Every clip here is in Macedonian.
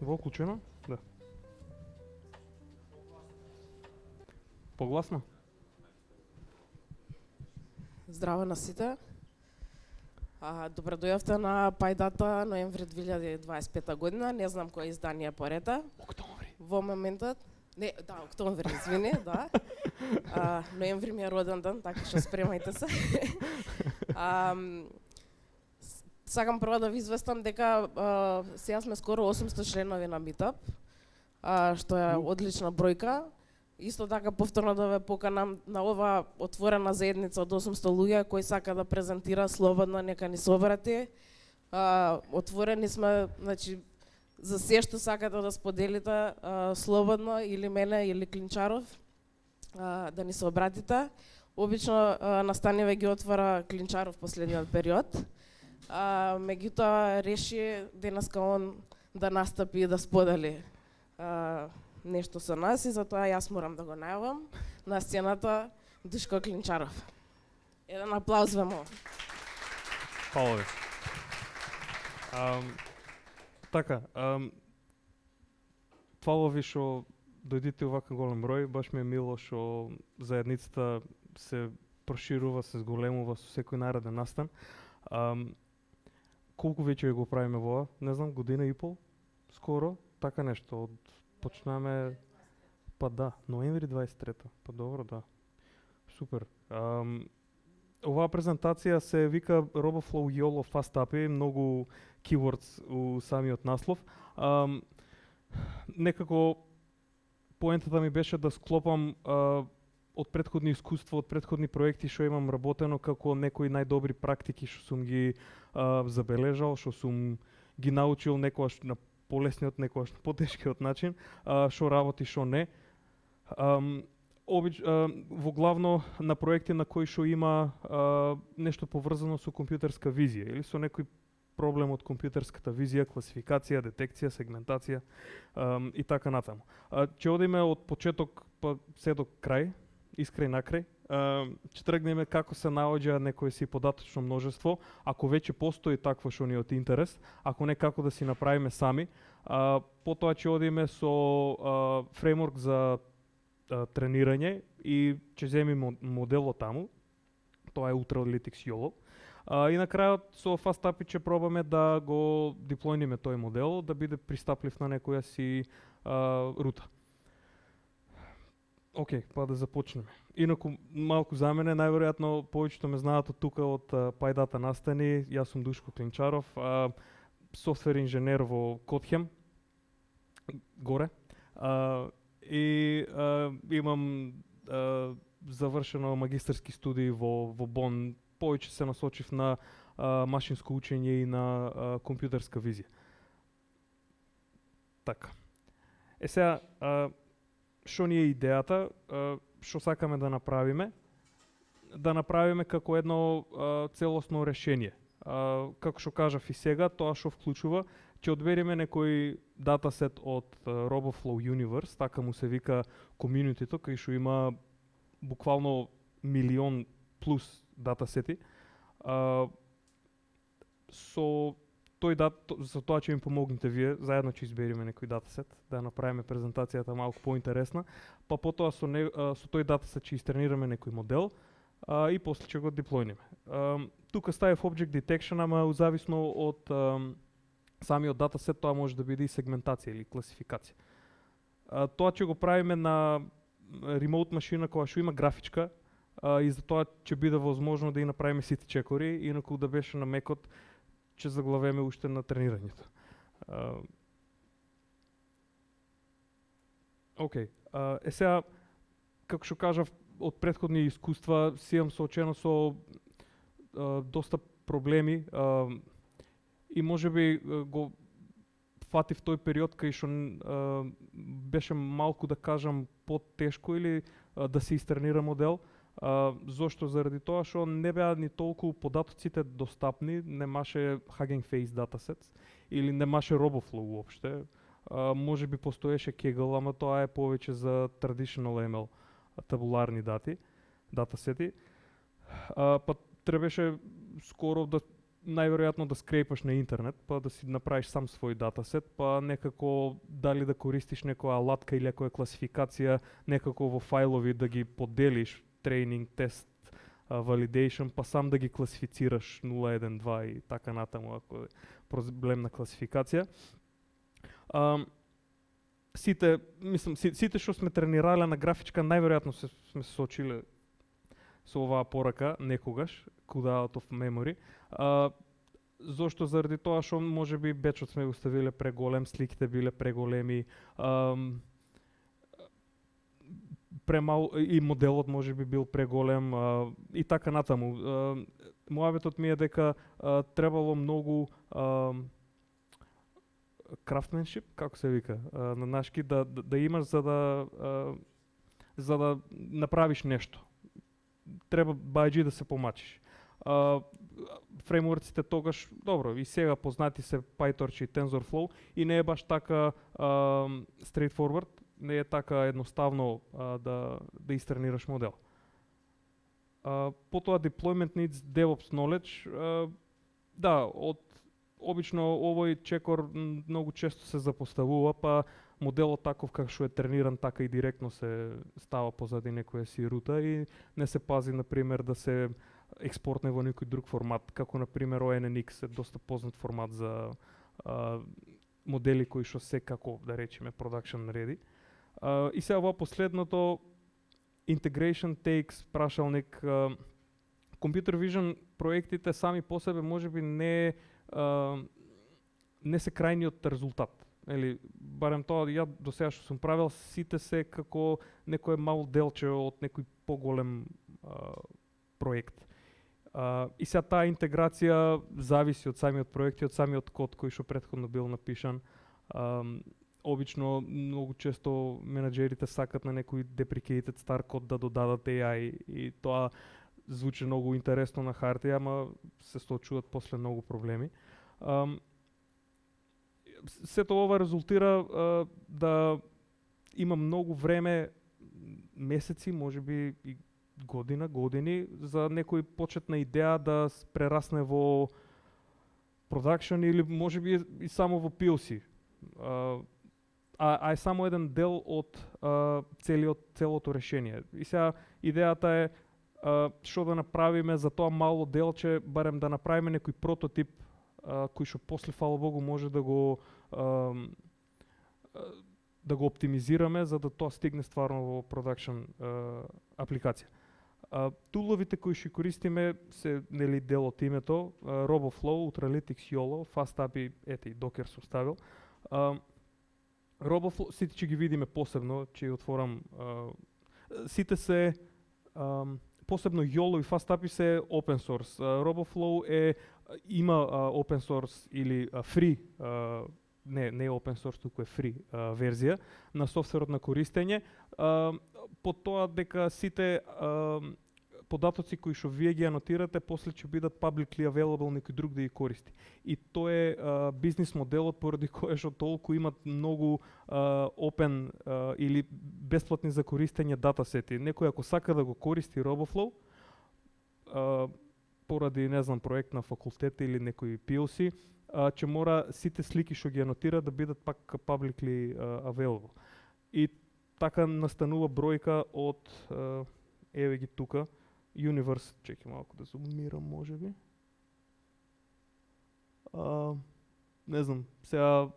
Во уклучено? Да. Погласно? Здраво на сите. Добре дојавте на Пајдата ноември 2025 година. Не знам кој издание порета. Октомври. Во моментот, не, да, октомври, извини, да. Ноември ми е роден ден, така што спремајте се. Сакам прво да ви известам дека сега сме скоро 800 членови на Meetup, што е одлична бројка. Исто така повторно да ве поканам на ова отворена заедница од 800 луѓе кои сака да презентира слободно, нека ни собрати. Отворени сме, значи, за се што сакате да споделите слободно, или мене, или Клинчаров, да ни се обратите. Обично настаниве ги отвора Клинчаров последниот период. Меѓутоа реши денеска он да настапи и да сподели нешто со нас и затоа јас морам да го најавам на сцената Душко Клинчаров. Еден аплауз ве молам. Фала ви. Така, фала ви што дојдите овака голем број, баш ми е мило што заедницата се проширува, се зголемува со секој нареден настан. Колку веќе го правиме воа? Не знам, година и пол? Скоро? Така нешто. Почнаме, па да, ноември 23-та. Па добро, да. Супер. Оваа презентација се вика RoboFlow YOLO Fast API, многу keywords у самиот наслов. Некако поентата ми беше да склопам од претходни искуства, од претходни проекти што имам работено, како некои најдобри практики што сум ги забележал, што сум ги научил некојаш на полесниот, некојаш на потешкиот начин, што работи, што не. Во главно на проекти на кои што има нешто поврзано со компјутерска визија или со некој проблем од компјутерската визија, класификација, детекција, сегментација и така натаму. Ќе одиме од почеток па се до крај, искрај накрај. Ќе тргнеме како се наоѓа некое си податочно множество, ако веќе постои такво што ни е од интерес, ако не како да си направиме сами. Потоа ќе одиме со фреймворк за тренирање и ќе земиме моделот таму. Тоа е Ultralytics YOLO. И на крајот со Fast API ќе пробаме да го диплојниме тој модел, да биде пристаплив на некоја си рута. Океј, па да започнеме. Инаку, малку за мене, најверојатно повеќето ме знаат од тука од Пајдата настани. Јас сум Душко Клинчаров, софтвер инженер во Котхем, горе. И имам завршено магистарски студии во Бон. Повеќе се насочив на машинско учење и на компјутерска визија. Така. Сега, што ни е идејата, што сакаме да направиме? Да направиме како едно целосно решение. Како што кажав и сега, тоа што вклучува, ќе одбереме некој датасет од RoboFlow Universe, така му се вика комјунитито, кај што има буквално милион плюс датасети. За тоа ќе ми помогнете вие, заедно ќе избериме некој датасет, да направиме презентацијата малку поинтересна, па потоа со тој датасет ќе истренираме некој модел и после ќе го диплојниме. Тука ставив Object Detection, ама зависно од самиот датасет, тоа може да биде и сегментација или класификација. Тоа ќе го правиме на ремоут машина која што има графичка, и за тоа ќе биде возможно да и направиме сите чекори, инаку да беше на Мекот, ќе заглавеме уште на тренирањето. Океј, сега, како што кажав, од претходни искуства си имам соочено со доста проблеми и можеби го фатив тој период кај што беше малку, да кажам, потешко или да се истренира модел. Зошто? Заради тоа што не беа ни толку податоците достапни, немаше Hugging Face datasets или немаше RoboFlow уопште. Можеби постоеше Kaggle, ама тоа е повеќе за traditional ML табуларни датасети. Па требаше скоро да најверојатно да скрепаш на интернет, па да си направиш сам свој датасет, па некако дали да користиш некоја алатка или некоја класификација, некако во фајлови да ги поделиш, тренинг, тест, validation, па сам да ги класифицираш 0, 1, 2 и така натаму, ако е проблем на класификација. Сите што сме тренирале на графичка, најверојатно сме се соочиле со оваа порака некогаш, could out of memory. Зошто? Заради тоа што можеби бечот сме го ставиле преголем, сликите биле преголеми, премал и моделот можеби бил преголем и така натаму. Муаветот ми е дека требало многу craftsmanship, како се вика на нашки, да имаш за да направиш нешто. Треба бајџи да се помачиш. Фреймворците тогаш, добро, и сега познати се PyTorch и TensorFlow и не е баш така straightforward, не е така едноставно да истренираш модел. Потоа deployment needs DevOps knowledge. Да, обично овој чекор многу често се запоставува, па моделот таков како што е трениран, така и директно се става позади некоја си рута и не се пази, например, да се експортне во некој друг формат, како например ONNX е доста познат формат за модели кои што се како, да речеме, production ready. И сега во последното integration takes прашалник, computer vision проектите сами по себе можеби не се крајниот резултат. Или барем тоа ја до сега што сум правил, сите се како некое мало делче од некој поголем проект. И сега таа интеграција зависи од самиот проект и од самиот код кој што претходно бил напишан. Обично многу често менаџерите сакат на некој deprecated стар код да додадат AI и тоа звучи многу интересно на хартија, ама се случуваат после многу проблеми. Сето ова резултира да има многу време, месеци, можеби и години за некој почетна идеја да прерасне во продакшн или можеби и само во POC. А е само еден дел од целото решение. И сега идејата е што да направиме за тоа мало делче, барем да направиме некој прототип кој што после, фала Богу, може да го оптимизираме за да тоа стигне стварно во продакшн апликација. Туловите кои што користиме се нели дел од името, RoboFlow, Ultralytics, YOLO, FastAPI, ете и Docker сум ставил. RoboFlow, сите ќе ги видиме посебно, ќе отворам. Сите се посебно YOLO и FastAPI се open source. RoboFlow има open source или free, не open source, туку е free верзија на софтверот на користење. По тоа дека сите податоци кои што вие ги анотирате, после ќе бидат publicly available некој друг да ги користи. И тоа е бизнис моделот поради кој што толку имат многу open или бесплатни за користење датасети. Некој ако сака да го користи RoboFlow, поради, не знам, проект на факултет или некој POC, ќе мора сите слики што ги анотира да бидат пак publicly available. И така настанува бројка од, еве ги тука, Universe, чеки малку да зумирам можеби. Не знам, сега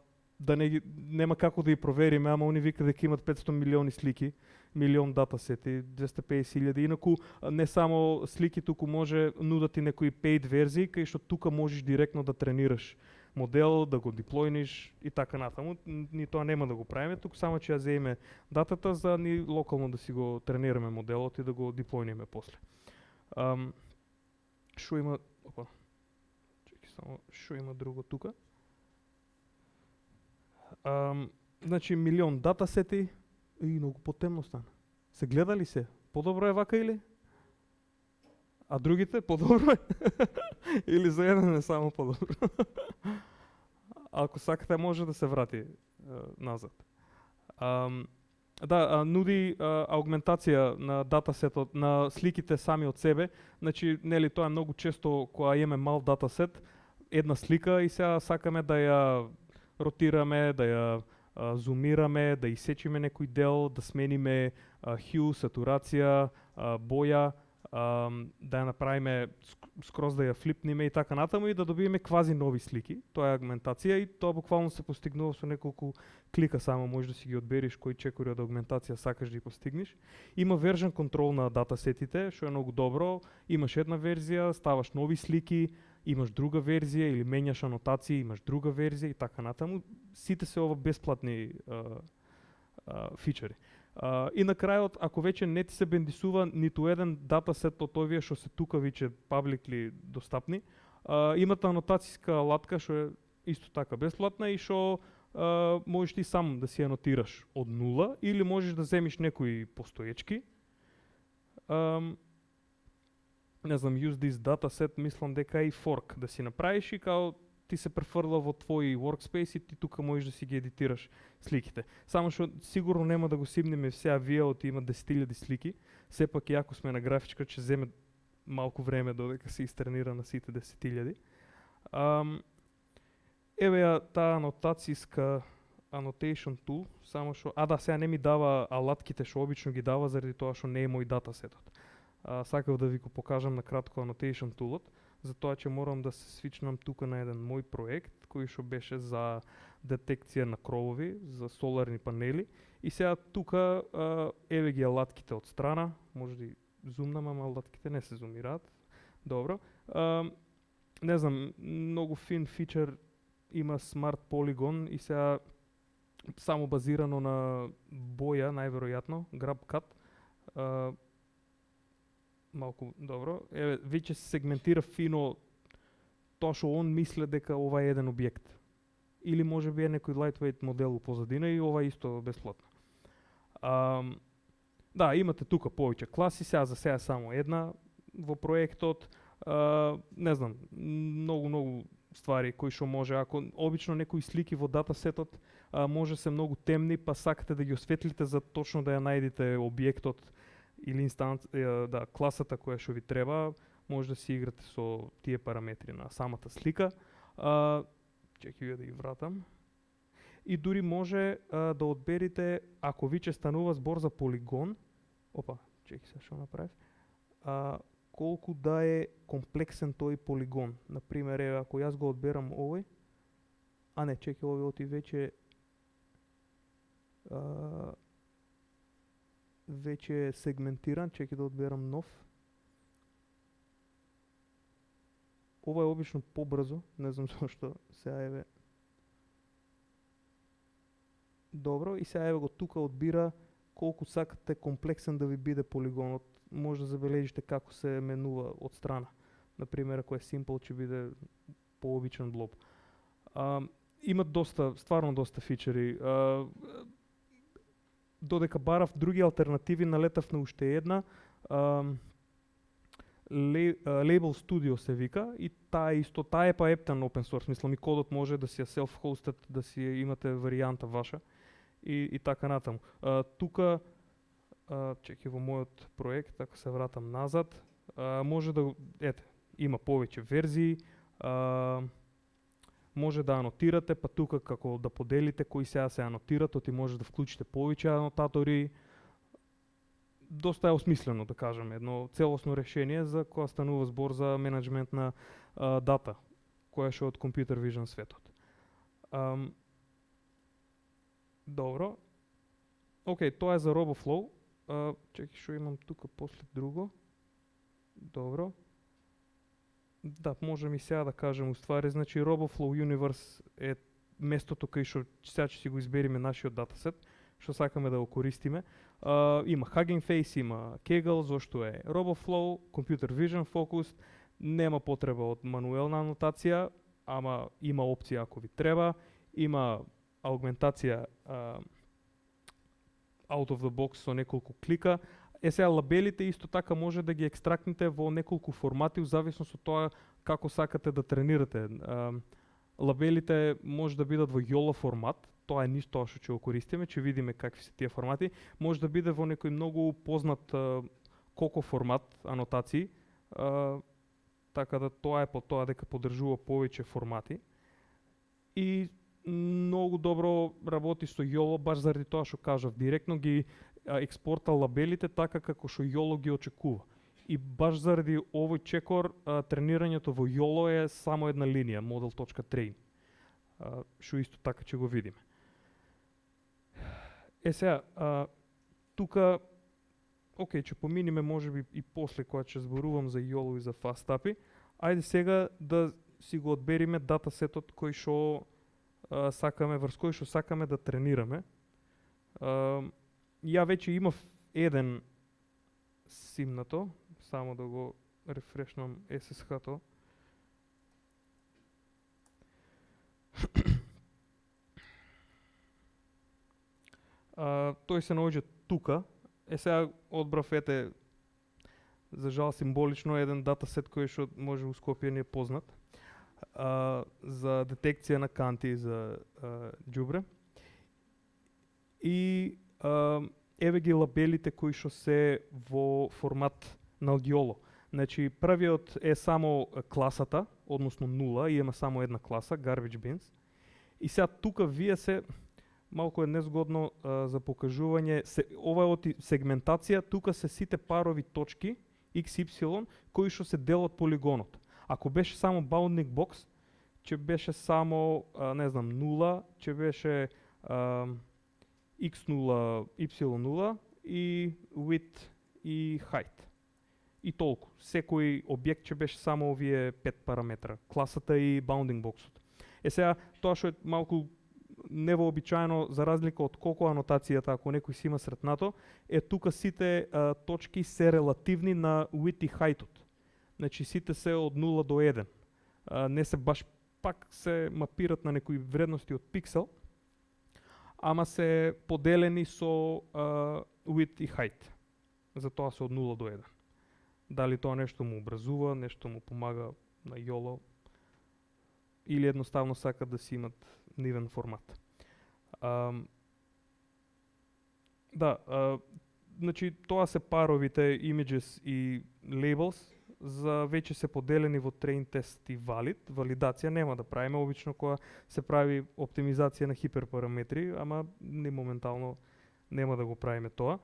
нема како да ги провериме, ама они викаат дека имат 500 милиони слики, милион датасети, 250.000. Инаку не само слики, туку може нудат и некои paid верзии, кај што тука можеш директно да тренираш модел, да го диплојниш и така натаму. Ни тоа нема да го правиме, туку само ќе ја земеме датата за ни локално да си го тренираме моделот и да го диплојниме после. Шо има, шо има друго тука? Значи милион датасети и многу потемно стана. Се гледа ли се? Подобро е вака или? А другите подобро е? Или за еден е само подобро? Ако сакате може да се врати назад. Да, нуди аугментација на датасетот, на сликите сами од себе. Значи, нели тоа е многу често кога имаме мал датасет, една слика и сега сакаме да ја ротираме, да ја зумираме, да исечиме некој дел, да смениме хју, сатурација, боја, да ја направиме скроз да ја флипниме и така натаму и да добиеме квази нови слики. Тоа е агментација и тоа буквално се постигнува со неколку клика само, можеш да си ги одбериш кои чекори од агментација сакаш да ги постигнеш. Има version контрол на датасетите, што е многу добро. Имаш една верзија, ставаш нови слики, имаш друга верзија или менјаш анотации, имаш друга верзија и така натаму. Сите се ова бесплатни фичери. И на крајот, ако веќе не ти се бендисува ниту еден датасет од овие што се тука веќе publicly достапни, имате анотацијска алатка што е исто така бесплатна и што можеш ти сам да си анотираш од нула или можеш да земиш некои постоечки. Не знам, use this dataset, мислам дека и fork да си направиш и као ти се префрла во твој workspace и ти тука можеш да си ги едитираш сликите. Само што сигурно нема да го симнеме сега вијаот, има 10.000 слики, сепак и ако сме на графичка ќе земе малку време додека се истренира на сите 10.000. Еве ја таа анотацијска annotation tool, само што сега не ми дава алатките што обично ги дава заради тоа што не е мој датасетот. Сакав да ви го покажам на кратко annotation toolот, затоа че морам да се свичнам тука на еден мој проект кој што беше за детекција на кровови, за соларни панели и сега тука еве ги алатките од страна, може да зумнам, ама алатките не се зумираат. Добро. Не знам, многу фин фичер има Smart Polygon и сега само базирано на боја, најверојатно, GrabCAD. Малку добро. Еве, веќе се сегментира фино тоа што он мисле дека ова е еден објект. Или може би е некој lightweight модел у позадина и ова исто бесплатно. Да, имате тука повеќе класи, сега за сега само една во проектот. Не знам, многу ствари кои што може, ако обично некои слики во датасетот може се многу темни, па сакате да ги осветлите за точно да ја најдете објектот или да, класата која што ви треба, може да си играте со тие параметри на самата слика. Чекај да ги вратам. И дури може да одберите, ако виќе станува збор за полигон, чекај се што направив, колку да е комплексен тој полигон. Например, ако јас го одберам овој, чекај, овој оти веќе е сегментиран, чекај да одберам нов. Ова е обично побрзо, не знам зашто, сега еве. Добро, и сега еве го тука одбира колку сакате комплексен да ви биде полигонот. Може да забележите како се менува од страна. Например, ако е simple, ќе биде пообичен блоб. Има стварно доста фичери. Додека барав други алтернативи, налетав на уште една. Label Studio се вика и таа е па ептен open source, мислам и кодот може да си ја self-hosted, да си имате варијанта ваша и така натаму. Тука, чекај во мојот проект, ако се вратам назад, може да, има повеќе верзии, може да анотирате, па тука како да поделите кои сега се анотират, оти може да вклучите повеќе анотатори. Доста е осмислено, да кажем, едно целосно решение за кога станува збор за менеджмент на дата, која што од Computer Vision светот. Добро. Океј, тоа е за RoboFlow. Чекај што имам тука после друго. Добро. Да, можем и сега да кажем уствари, значи RoboFlow Universe е местото кај што сега ќе си го избериме нашиот датасет, што сакаме да го користиме. Има Hugging Face, има Kaggle, зошто е RoboFlow, Computer Vision Focused, нема потреба од мануелна анотација, ама има опција ако ви треба, има аугментација out of the box со неколку клика. Сега лабелите исто така може да ги екстрактнете во неколку формати, зависност од тоа како сакате да тренирате. Лабелите може да бидат во YOLO формат, тоа е ништо тоа што ќе го користиме, ќе видиме какви се тие формати. Може да биде во некој многу познат COCO формат анотации, така да тоа е по тоа дека поддржува повеќе формати и многу добро работи со YOLO баш заради тоа што кажав, директно ги експорта лабелите така како што YOLO ги очекува. И баш заради овој чекор тренирањето во YOLO е само една линија, model.train. Што исто така ќе го видиме. Сега, тука, окей, ќе поминиме можеби и после кога ќе зборувам за YOLO и за FastAPI. Ајде сега да си го одбериме датасетот кој што сакаме, врз кој што сакаме да тренираме. Ја веќе имав еден симнато, само да го рефрешнам SSH-то. Тој се наоѓа тука. Сега одбрав за жал символично еден датасет кој што може у Скопје не е познат за детекција на канти за џубре. И еве ги лабелите кои што се во формат на YOLO. Значи првиот е само класата, односно 0, и има само една класа, Garbage Bins. И сега тука вие се малку е незгодно за покажување, ова е од сегментација, тука се сите парови точки XY кои што се дел од полигонот. Ако беше само bounding box, ќе беше само, не знам, 0, ќе беше x0, y0 и width и height. И толку. Секој објект ќе беше само овие 5 параметра, класата и bounding boxот. Сега, тоа што е малку невообичаено за разлика од колку анотацијата, ако некој си има сретнато, е тука сите точки се релативни на width и height-от. Значи сите се од 0 до 1. Не се баш пак се мапират на некои вредности од пиксел, ама се поделени со width и height. Затоа се од 0 до 1. Дали тоа нешто му образува, нешто му помага на YOLO, или едноставно сакат да си имат нивен формат. Значи тоа се паровите images и labels, за веќе се поделени во train test и валидација нема да правиме, обично кога се прави оптимизација на хиперпараметри, ама не моментално нема да го правиме тоа.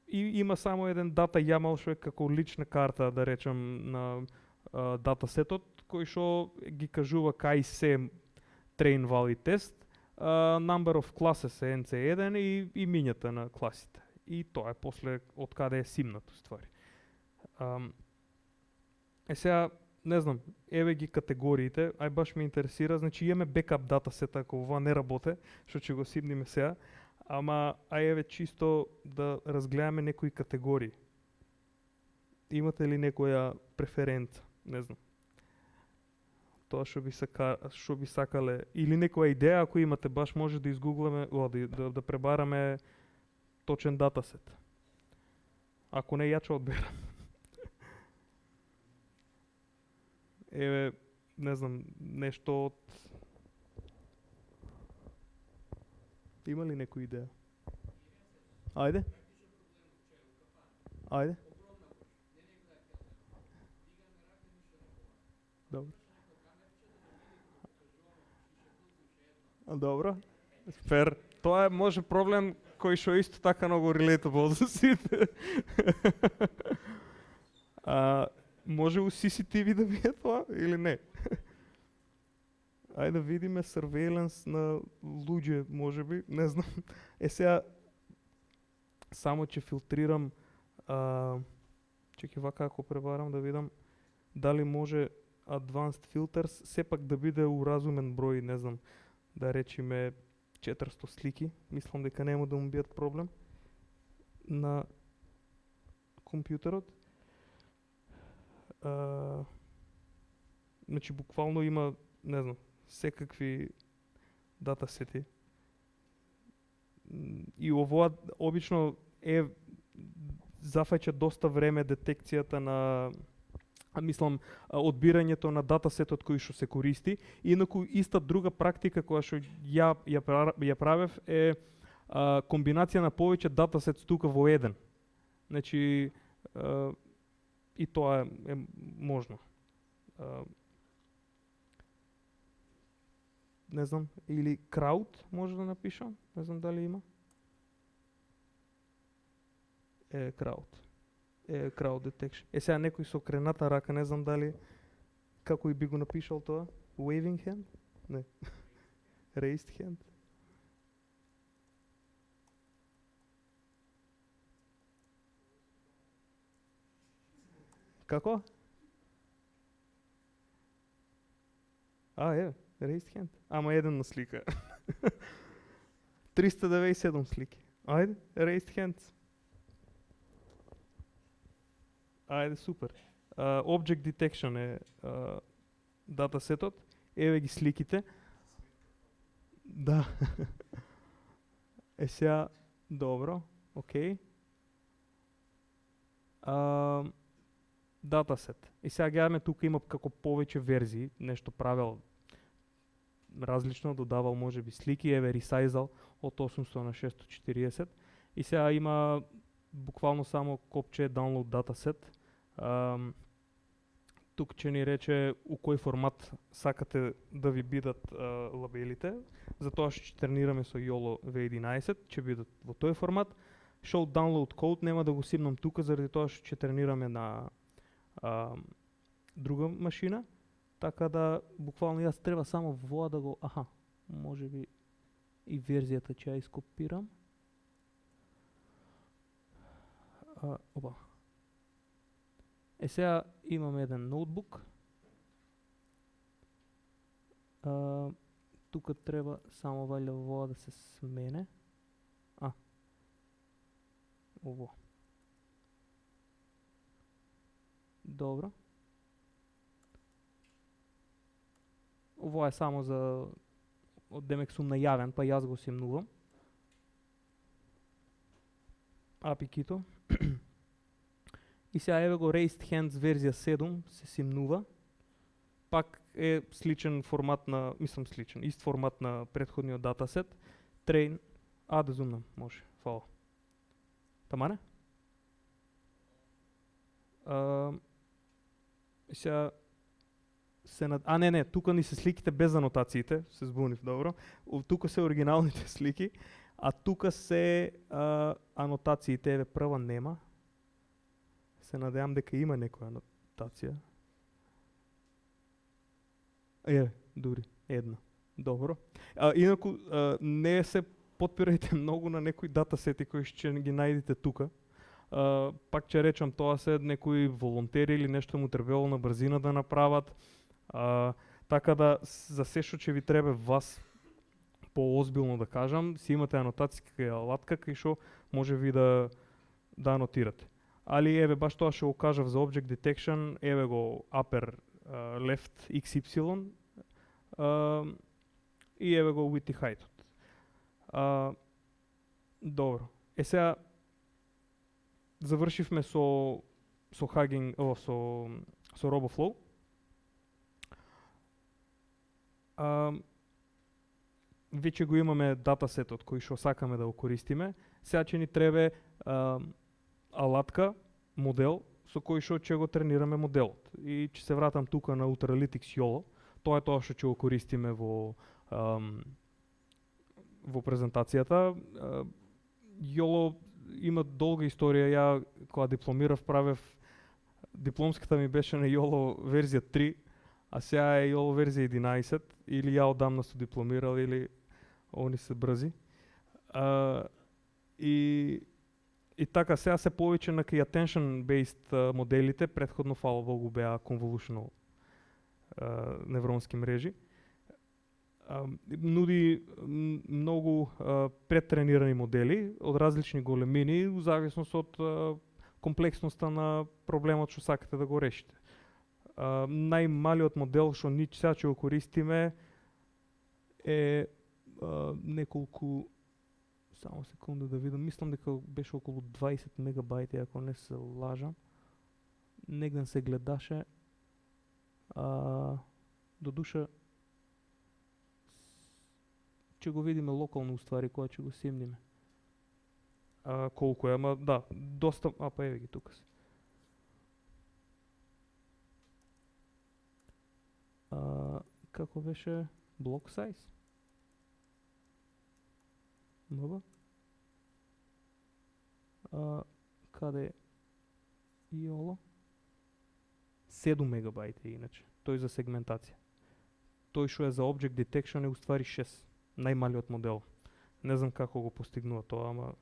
И има само еден data YAML што е како лична карта, да речем, на датасетот, кој што ги кажува кај се train valid test, number of classes е NC1 и мињата на класите. И тоа е после од каде е симнато ствари. Сега, не знам, еве ги категориите, ај баш ме интересира, значи имаме backup датасета ако ова не работе, што ќе го симниме сега, ама ај еве чисто да разгледаме некои категории. Имате ли некоја преференца? Не знам. Тоа што би сакале, или некоја идеја, ако имате, баш може да изгугламе, да пребараме точен датасет. Ако не, ја ќе одберам. Еве, не знам, нешто од... Има ли некоја идеја? Ајде. Ајде. Добро. Добро. Фер. Тоа е може проблем кој што исто така многу relatable за сите. Може у CCTV да биде тоа или не? Ајде да видиме surveillance на луѓе, можеби, не знам. Сега само ќе филтрирам, ќе ќе вака ако пребарам да видам дали може advanced filters сепак да биде уразумен број, не знам, да речеме 400 слики, мислам дека нема да му бидат проблем на компјутерот. Значи буквално има, не знам, секакви датасети. И овоа обично е зафаќа доста време детекцијата на, мислам, одбирањето на датасетот кој што се користи. Инаку иста друга практика која што ја правев е комбинација на повеќе датасет тука во еден. Значи и тоа е можно. Не знам, или crowd може да напишам, не знам дали има. Crowd detection. Сега некој со крената рака, не знам дали како и би го напишал тоа. Waving hand? Не. Raised hand. Како? Raised hand. Ама еден на слика. 397 слики. Ајде, raised hands. Ајде, супер. Object detection е датасетот. Еве ги сликите. Да. Сега, добро, окей. Датасет. И сега гледаме, тука има како повеќе верзии, нешто правел различно, додавал можеби слики, еве ресайзал од 800 на 640. И сега има буквално само копче download dataset. Тук ќе ни рече у кој формат сакате да ви бидат лабелите. Затоа ќе тренираме со YOLO V11, ќе бидат во тој формат. Show download code нема да го симнам тука, заради тоа што ќе тренираме на друга машина. Така да, буквално јас треба само воа да го... можеби и верзијата ќе ја ископирам. Сега имам еден ноутбук. Тука треба само валја воа да се смене. Ово. Добро. Ово е само за... Демек сум најавен, па јас го симнувам. API-кито. И сега еве го Raised Hands верзија 7 се симнува. Пак е сличен формат на, ист формат на претходниот датасет. Train, да зумнам, може, фала. Тамане? Сега не, тука ни се сликите без анотациите, се збунив, добро. Тука се оригиналните слики, а тука се анотациите, еве прва нема. Се надевам дека има некоја анотација. Дури, една. Добро. Инаку, не се потпирајте многу на некои датасети кои ќе ги најдете тука. Пак ќе речам, тоа се некои волонтери или нешто му требало на брзина да направат. Така да, за се што ќе ви треба вас поозбилно да кажам, си имате анотацијска алатка кај што може ви да анотирате. Али еве баш тоа што го кажав за Object Detection, еве го upper left XY и еве го width и height. Добро. Сега завршивме со Hugging, со RoboFlow. Веќе го имаме датасетот кој што сакаме да го користиме. Сега ќе ни треба алатка, модел, со кој што ќе го тренираме моделот. И ќе се вратам тука на Ultralytics YOLO. Тоа е тоа што ќе го користиме во презентацијата. YOLO има долга историја. Ја кога дипломирав правев, дипломската ми беше на YOLO верзија 3, а сега е YOLO верзија 11, или ја одамна су дипломирал, или они се брзи. И така, сега се повеќе на кај attention-based моделите, претходно фала Богу беа convolutional невронски мрежи. Нуди многу претренирани модели од различни големини, у зависност од комплексноста на проблемот што сакате да го решите. Најмалиот модел што сега ќе го користиме е неколку, само секунда да видам, мислам дека беше околу 20 мегабајти, ако не се лажам. Негден се гледаше. До душа ќе го видиме локално уствари кога ќе го симниме. Колку е, ама да, доста, па еве ги тука се. како беше block size? МБ? Каде YOLO? 7 мегабајта иначе. Тој за сегментација. Тој што е за object detection е уствари 6, најмалиот модел. Не знам како го постигнува тоа, ама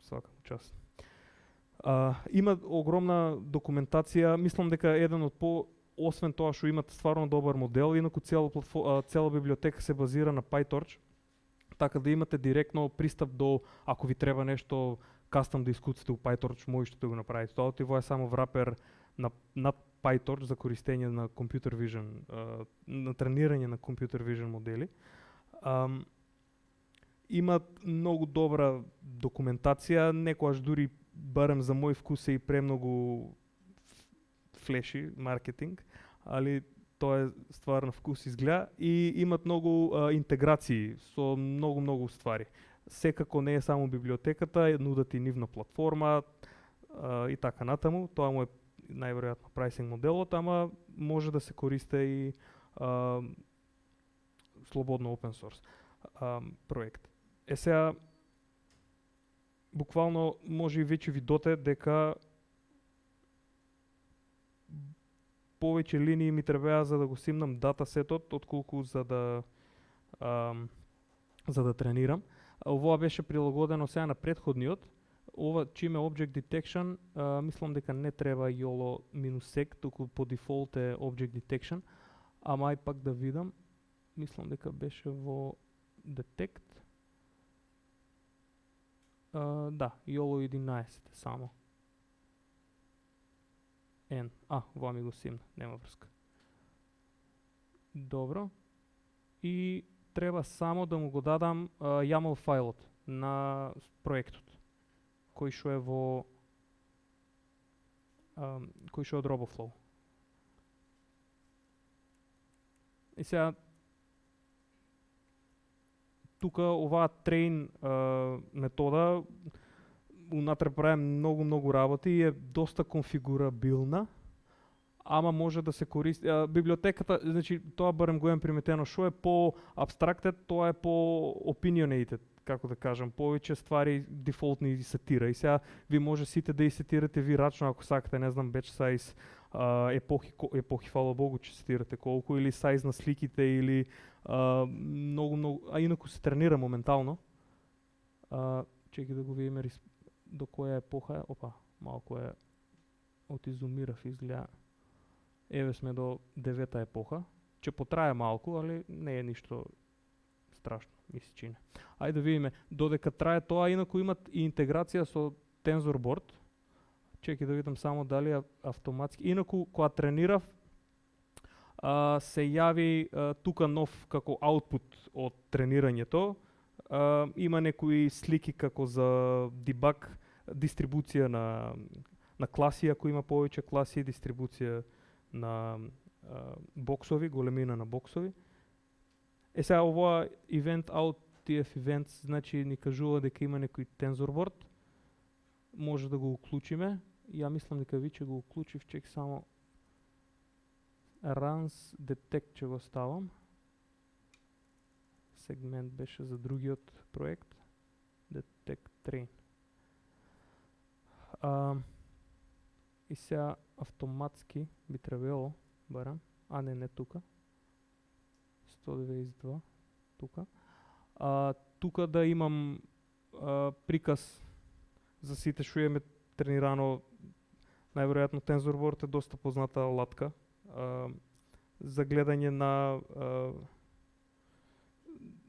свака му част. Има огромна документација, мислам дека еден од освен тоа што имат стварно добар модел, инаку цела библиотека се базира на PyTorch, така да имате директно пристап до, ако ви треба нешто кастом да искуците у PyTorch, можете да го направите. Тоа тоа е само врапер над PyTorch за користење на computer vision, на тренирање на computer vision модели. Имат многу добра документација, некојаш дури барем за мој вкус е и премногу флеши маркетинг, али тоа е ствар на вкус изгледа и имат многу интеграции со многу ствари. Секако не е само библиотеката, нудат и нивна платформа и така натаму. Тоа му е најверојатно прайсинг моделот, ама може да се користи и слободно open source проект. Сега буквално може и веќе видоте дека повеќе линии ми требаа за да го симнам датасетот, отколку за да тренирам. Ова беше прилагодено сега на претходниот. Ова чиме Object Detection, мислам дека не треба YOLO-sec, туку по дефолт е Object Detection. Ама ај пак да видам, мислам дека беше во Detect. Да, YOLO 11 само. Ова ми го симна, нема врска. Добро. И треба само да му го дадам YAML фајлот на проектот, кој што е во кој што е од RoboFlow. И сега тука оваа train метода унатре прави многу работи и е доста конфигурабилна, ама може да се користи библиотеката, значи тоа барем го имам приметено, што е по abstracted, тоа е по opinionated, како да кажам, повеќе ствари дефолтни сетира. И сега ви може сите да сетирате ви рачно ако сакате, не знам, batch size, епохи, фала Богу, че сетирате колку, или size на сликите, или многу, инаку се тренира моментално. Чеки да го видиме до која епоха е. Опа, малку е отизумирав, изгледа. Еве сме до 9-та епоха. Че потрае малку, али не е ништо страшно, ми се чини. Ајде да видиме, додека трае тоа, инаку имат и интеграција со TensorBoard. Чеки да видам само дали автоматски. Инаку, кога тренирав, се јави тука нов како output од тренирањето. Има некои слики како за дебаг, дистрибуција на класи, ако има повеќе класи, дистрибуција на боксови, големина на боксови. Сега ова event out TF events, значи ни кажува дека има некој TensorBoard. Може да го уклучиме. Ја мислам дека виче го уклучив, чек само runs detect че го ставам. Сегмент беше за другиот проект. Detect train. И сега автоматски би требало, барам, не тука. 192 тука. Тука да имам приказ за сите што имаме тренирано. Најверојатно TensorBoard е доста позната алатка за гледање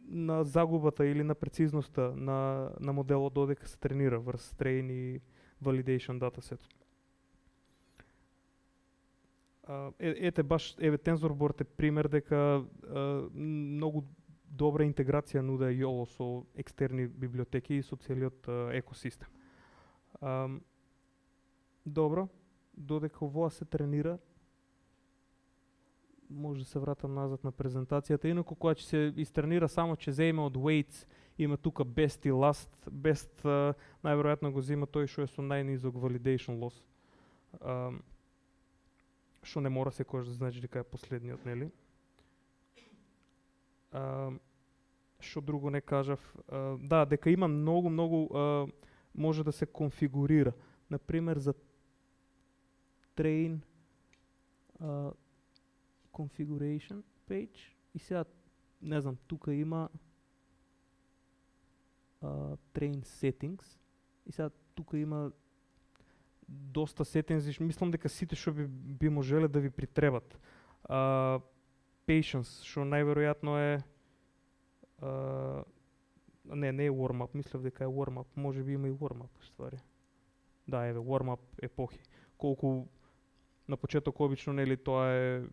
на загубата или на прецизноста на моделот додека се тренира врз train и validation dataset. Ете баш TensorBoard е пример дека многу добра интеграција нуде YOLO со екстерни библиотеки и со целиот екосистем. Добро, додека овоа се тренира, може да се вратам назад на презентацијата. Инаку кога ќе се истренира само ќе земе од weights, има тука best и last. Best најверојатно го зема тој што е со најнизок validation loss. Што не мора секогаш да значи дека е последниот, нели? Што друго не кажав? Да, дека има многу може да се конфигурира. Например за train configuration page и сега не знам, тука има train settings и сега тука има доста settings, мислам дека сите што би можеле да ви притребат. Patience, што најверојатно е не е warm-up, мислев дека е warm-up, може би има и warm-up ствари. Да, еве, warm-up епохи. Колку на почеток обично, нели, тоа е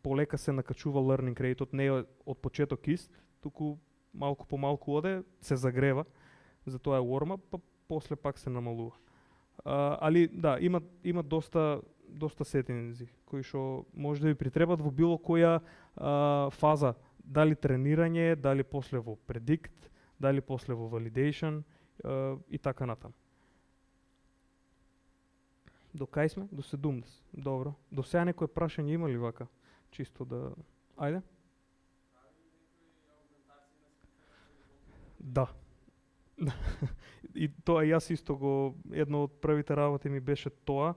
полека се накачува learning rate-от, не е од почеток ист, туку малку по малку оде, се загрева, затоа е warm-up, па после пак се намалува. Али да, има доста сетинзи кои што може да ви притребат во било која фаза, дали тренирање, дали после во predict, дали после во validation и така натаму. До кај сме? До 70. Добро. До сега некој прашање има ли вака? Чисто да... Ајде. Да. И тоа јас исто го... Едно од првите работи ми беше тоа.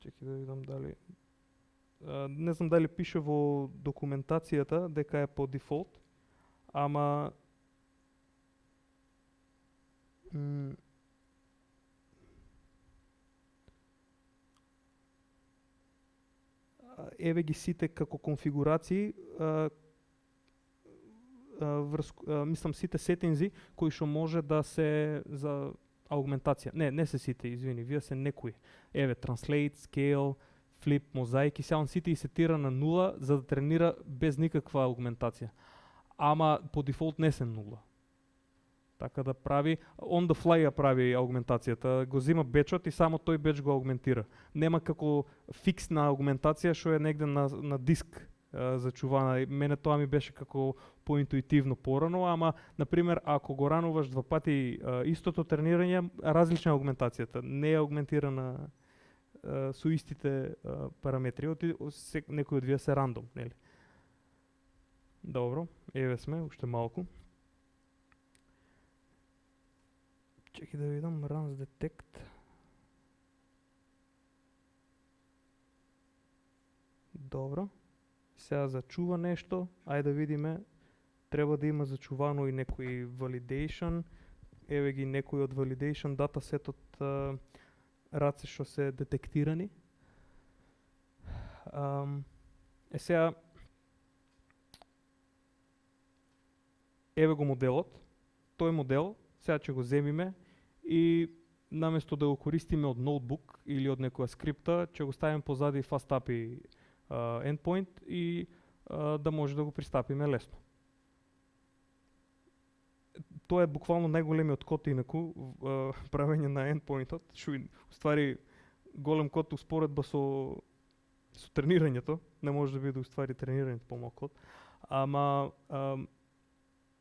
Чекај да видам дали... не знам дали пише во документацијата дека е по дефолт, ама... еве ги сите како конфигурации, мислам сите сетинзи кои што може да се за аугментација. Не се сите, извини, вие се некои. Еве translate, scale, flip, mosaic и сега он сите и сетира на 0 за да тренира без никаква аугментација. Ама по дефолт не се 0. Така да прави, on the fly ја прави аугментацијата, го зима бечот и само тој беч го аугментира. Нема како фиксна аугментација што е негде на диск зачувана. Мене тоа ми беше како поинтуитивно порано, ама например ако го рануваш два пати истото тренирање, различна аугментацијата, не е аугментирана со истите параметри, некои од вие се рандом, нели? Добро, еве сме, уште малку. Чекај да видам, runs detect. Добро. Сега зачува нешто, ајде да видиме. Треба да има зачувано и некој validation. Еве ги некои од validation датасетот раце што се детектирани. Сега еве го моделот. Тој модел сега ќе го земиме и наместо да го користиме од ноутбук или од некоја скрипта, ќе го ставиме позади FastAPI endpoint и да може да го пристапиме лесно. Тоа е буквално најголемиот код инаку правење на endpointот, што уствари голем код успоредба со тренирањето, не може да биде уствари тренирањето помал код, ама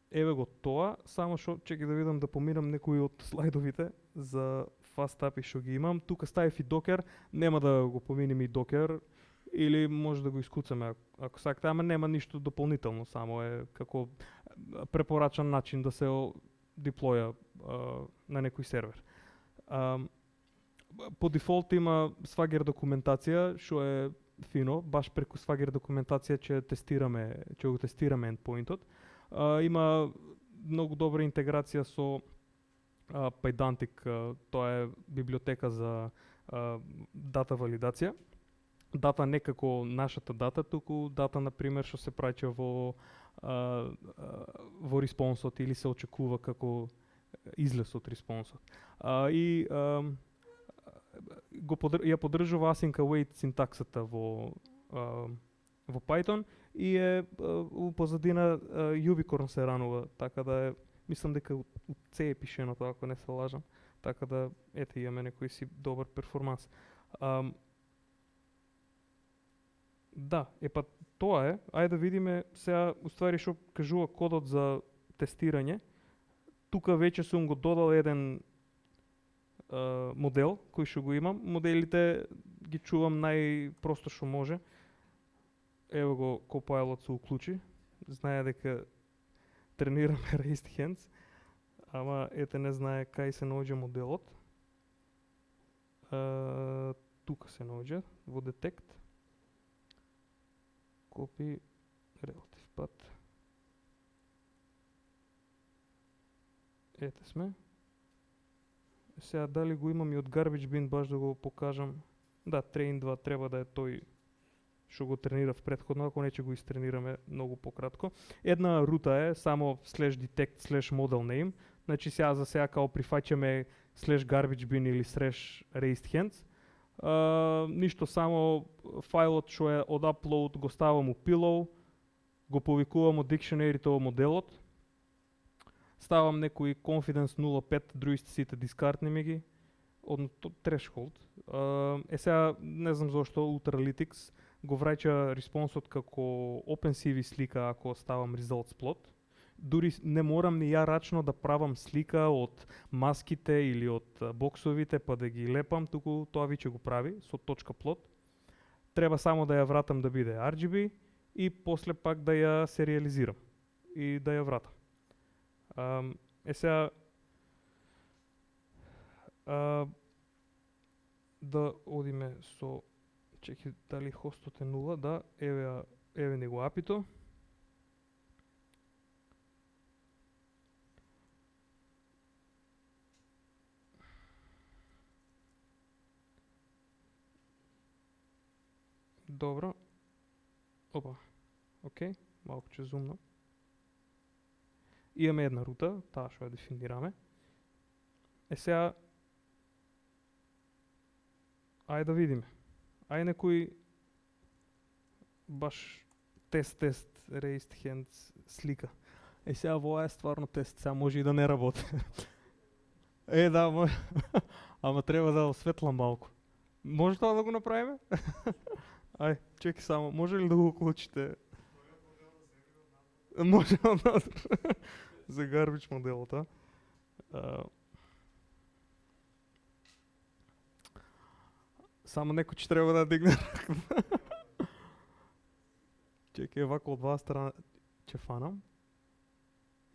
еве го тоа, само што чекај да видам да поминам некои од слайдовите за FastAPI што ги имам. Тука ставив и Docker, нема да го поминем и Docker, или може да го искуцаме ако сакате, ама нема ништо дополнително, само е како препорачан начин да се деплоја на некој сервер. По дефолт има Swagger документација, што е фино, баш преку Swagger документација ќе го тестираме endpointот. Има многу добра интеграција со Pydantic, тоа е библиотека за дата валидација. Дата не како нашата дата, туку дата например што се праќа во респонсот или се очекува како излез од респонсот. И ја поддржува async await синтаксата во Python и е у позадина Ubicorn се ранува, така да е, мислам дека у C е пишено тоа, ако не се лажам, така да ете имаме некој си добар перформанс. Да, па тоа е. Ајде да видиме сега уствари што кажува кодот за тестирање. Тука веќе сум го додал еден модел кој што го имам. Моделите ги чувам најпросто што може. Ево го Copilot се уклучи. Знае дека тренираме raised hands, ама ете не знае кај се наоѓа моделот. Тука се наоѓа во detect. Copy relative path. Ете сме. Сега дали го имам и од Garbage Bin баш да го покажам. Да, Train 2 треба да е тој што го тренирав претходно, ако не ќе го истренираме многу пократко. Една рута е само /detect/model name. Значи сега за сега као прифаќаме /garbage bin или /raised hands. Ништо, само фајлот што е од upload го ставам у pillow, го повикувам од dictionary-то во моделот, ставам некои confidence 0.5, другите сите дискартни ми ги, односно threshold. Сега не знам зошто Ultralytics го враќа респонсот како OpenCV слика ако ставам results plot. Дури не морам ни ја рачно да правам слика од маските или од боксовите па да ги лепам, туку тоа веќе го прави со точка plot. Треба само да ја вратам да биде RGB и после пак да ја сериализирам и да ја вратам. Сега да одиме со чеки дали хостот е 0, да, еве него апито. Добро. Опа. Океј, малку ќе зумнам. Имаме една рута, таа што ја дефинираме. Сега ајде да видиме. Ај некој баш тест raised hands слика. Сега во е стварно тест, сега може и да не работи. Да, може. Ама треба да осветлам малку. Може тоа да го направиме? Ај, чеки само, може ли да го уклучите? Може за garbage моделот, Само некој ќе треба да дигне раката. Чекај, вако од два страна ќе фанам.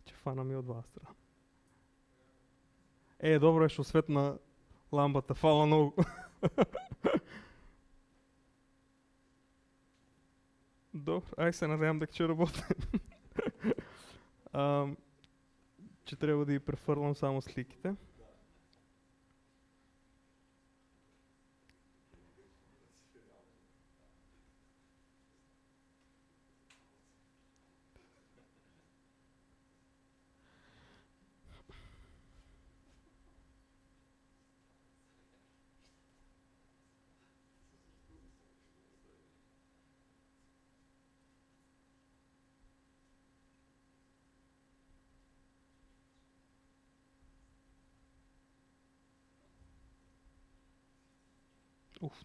Ќе фанам и од два страна. Добро е што светна ламбата, фала многу. Добро, ај се надевам дека ќе работи. Ќе треба да ги префрлам само сликите.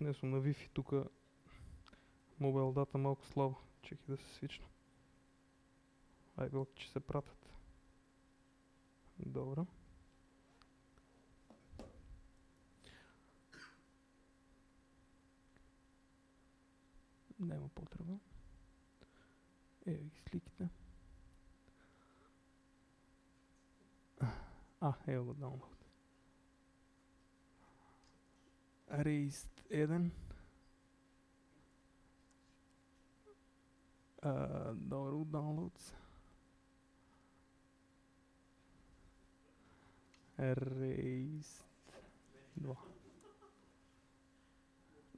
Не сум на Wi-Fi, тука мобайл дата малку слабо. Чеки да се свична. Ај го ќе се пратат. Добро. Нема потреба. Еве ги сликите. Ево го download. Raised 1. Добро, downloads. Raised 2.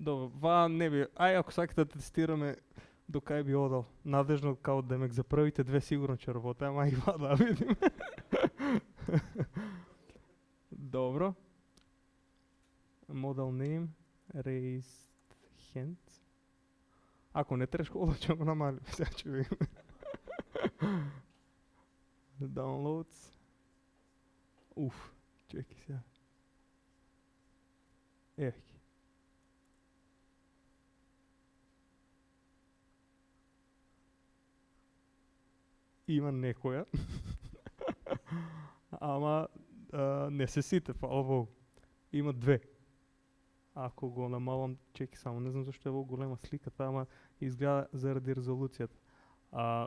Добро, ва не би. Ај ако сакате да тестираме до кај би одал. Надежно као демек за првите две сигурно ќе работи, ама и ва да видиме. Добро. Model name, raised hands. Ако не threshold, ќе го намалим. Сега ќе видиме. Downloads. Чеки сега. Еки. Има некоја. Ама не се сите, фала Богу. Има две. Ако го намалам, чеки само, не знам зашто е толку голема сликата, ама изгледа заради резолуцијата.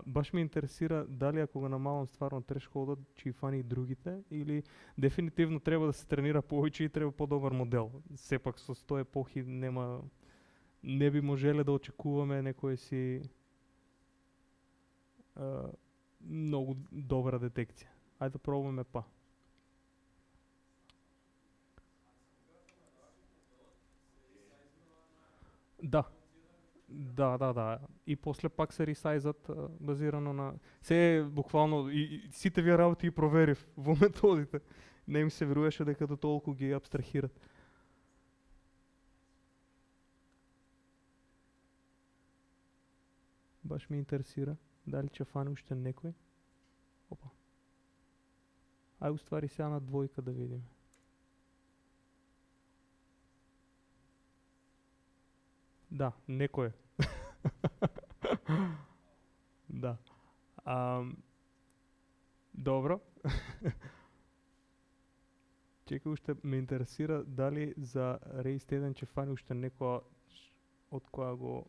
Баш ме интересира дали ако го намалам стварно трешхолдот, ќе фани и другите, или дефинитивно треба да се тренира повеќе и треба подобар модел. Сепак со 100 епохи не би можеле да очекуваме некој си многу добра детекција. Ајде да пробаме па. Да. Да. И после пак се ресайзат базирано на... Се буквално, и сите вие работи ги проверив во методите. Не им се веруваше дека до толку ги абстрахират. Баш ме интересира дали ќе фане уште некој. Опа. Ај уствари сега на двојка да видиме. Да, некој е. Да. Добро. Чекај, уште ме интересира дали за Race 1 ќе фани уште некоја од која го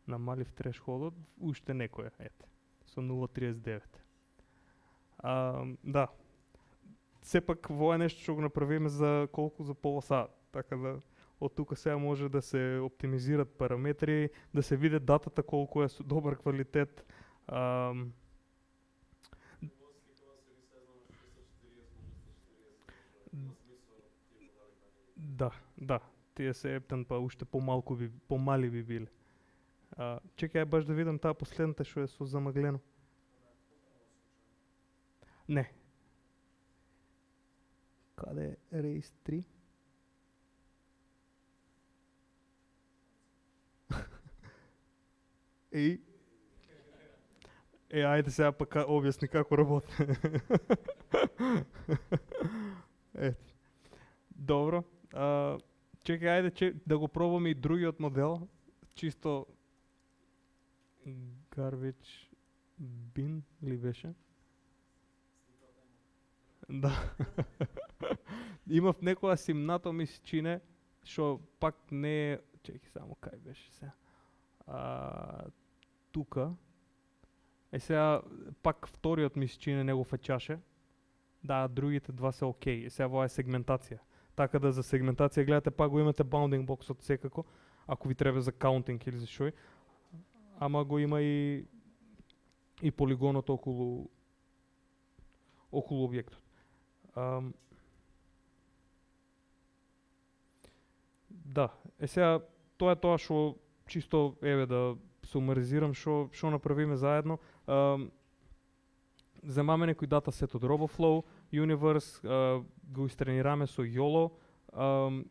намалив трешхолдот, уште некоја, ете, со 0.39. Да. Сепак во е нешто што го направиме за колку, за пола сат, така да од тука сега може да се оптимизират параметри, да се види датата колку е со добар квалитет. Да, тие се ептен па уште помали би биле. Чекај баш да видам таа последната што е со замаглено. Не. Каде е Race 3? Ајде сега пак објасни како работи. Ето. Добро. Чекај, ајде да го пробаме и другиот модел. Чисто garbage bin ли беше? Да. Имав некоја симнато ми се чине, што пак не е... Чекај само, кај беше сега? Тука. Сега пак вториот ми се чине не го фаќаше. Да, другите два се окей. Сега во е сегментација. Така да за сегментација гледате пак го имате bounding boxот секако, ако ви треба за каунтинг или за шој. Ама го има и полигонот околу објектот. Да, сега тоа е тоа што чисто да сумаризирам што направиме заедно. Земаме некој датасет од RoboFlow, Universe, го истренираме со YOLO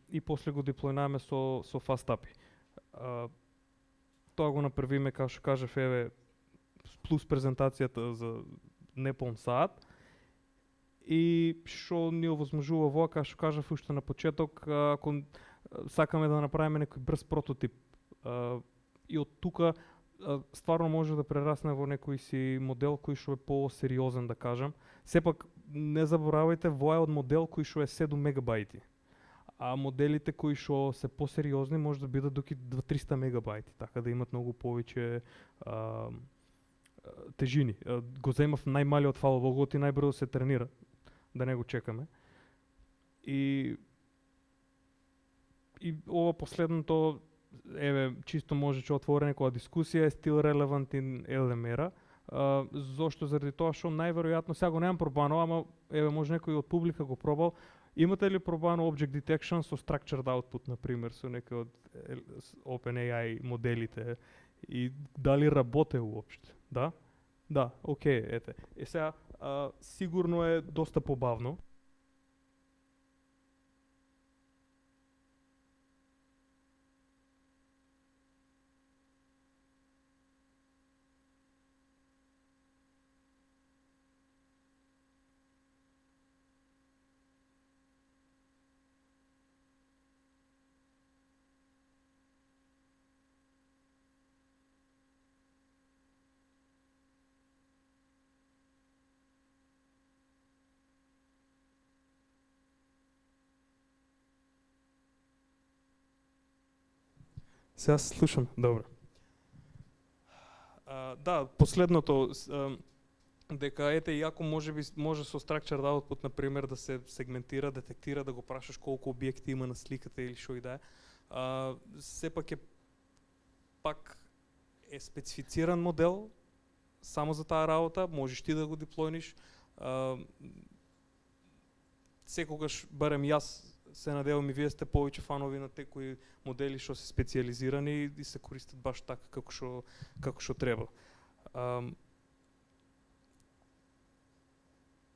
и после го деплојнаме со FastAPI. Тоа го направиме, како што кажав, плюс презентацијата за неполн саат. И што ни овозможува во, како што кажав уште на почеток, ако сакаме да направиме некој брз прототип и од тука стварно може да прерасне во некој си модел кој што е по-сериозен, да кажам. Сепак не заборавајте, во е од модел кој што е 7 мегабајти. А моделите кои што се посериозни може да бидат доки 200-300 мегабајти, така да имат многу повеќе тежини. Го земав најмалиот файл во гот и најбрзо се тренира, да не го чекаме. И ова последното чисто можеше отвори некоја дискусија, е still relevant in LMR-а. Зошто? Заради тоа што најверојатно, сега го немам пробано, ама може некој од публика го пробал. Имате ли пробано Object Detection со Structured Output, например, со некој од OpenAI моделите и дали работе уопште? Да? Да, окей, ете. Сега, сигурно е доста побавно. Сега слушам, добро. Да, последното, дека ете иако може со structured output на пример да се сегментира, детектира, да го прашаш колку објекти има на сликата или што и да е. Сепак е специфициран модел само за таа работа, можеш ти да го деплојниш. Секогаш, барем јас се надевам и вие сте повеќе фанови на некои модели што се специјализирани и се користат баш така како што треба.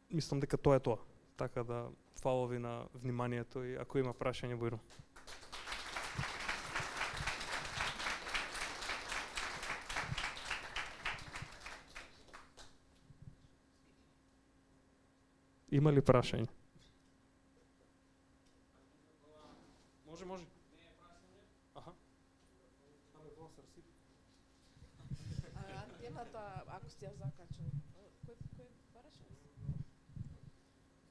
Мислам дека тоа е тоа. Така да, фала ви на вниманието и ако има прашање, Бојро. Има ли прашање? Може. Аха. Антената, ако сте ја закачал, кој бараше?